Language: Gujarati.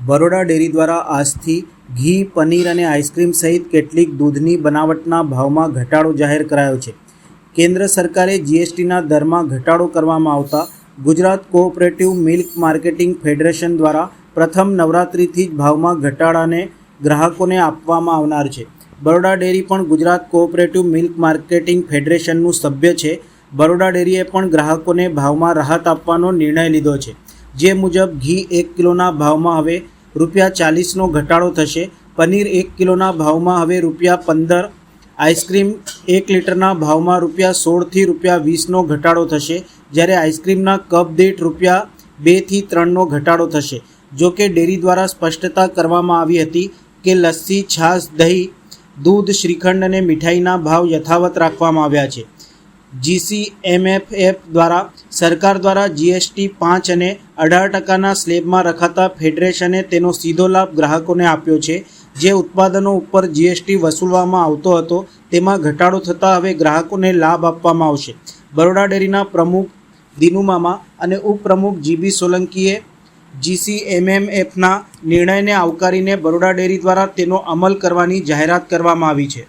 બરોડા ડેરી દ્વારા આજથી ઘી, પનીર અને આઈસ્ક્રીમ સહિત કેટલીક દૂધની બનાવટના ભાવમાં ઘટાડો જાહેર કરાયો છે। કેન્દ્ર સરકારે જીએસટીના દરમાં ઘટાડો કરવામાં આવતા Gujarat cooperative milk marketing federation દ્વારા પ્રથમ નવરાત્રિથી જ ભાવમાં ઘટાડાને ગ્રાહકોને આપવામાં આવનાર છે। બરોડા ડેરી પણ ગુજરાત કોઓપરેટિવ મિલ્ક માર્કેટિંગ ફેડરેશનનું સભ્ય છે। બરોડા ડેરીએ પણ ગ્રાહકોને ભાવમાં રાહત આપવાનો નિર્ણય લીધો છે। જે મુજબ ઘી 1 કિલોના ભાવમાં હવે ₹40નો ઘટાડો થશે। પનીર 1 કિલોના ભાવમાં હવે ₹15, આઈસ્ક્રીમ 1 લીટરના ભાવમાં ₹16 થી ₹20નો ઘટાડો થશે, જ્યારે આઈસ્ક્રીમના કપ દીઠ ₹2 થી ₹3નો ઘટાડો થશે। જો કે ડેરી દ્વારા સ્પષ્ટતા કરવામાં આવી હતી કે લસ્સી, છાશ, દહીં, દૂધ, શ્રીખંડ અને મીઠાઈના ભાવ યથાવત રાખવામાં આવ્યા છે। GCMFF દ્વારા સરકાર દ્વારા જીએસટી 5 અને 18% સ્લેબમાં રખાતા ફેડરેશને તેનો સીધો લાભ ગ્રાહકોને આપ્યો છે। જે ઉત્પાદનો ઉપર જીએસટી વસૂલવામાં આવતો હતો તેમાં ઘટાડો થતાં હવે ગ્રાહકોને લાભ આપવામાં આવશે। બરોડા ડેરીના પ્રમુખ દિનુ મામા અને ઉપપ્રમુખ જીબી સોલંકીએ GCMFના નિર્ણયને આવકારીને બરોડા ડેરી દ્વારા તેનો અમલ કરવાની જાહેરાત કરવામાં આવી છે।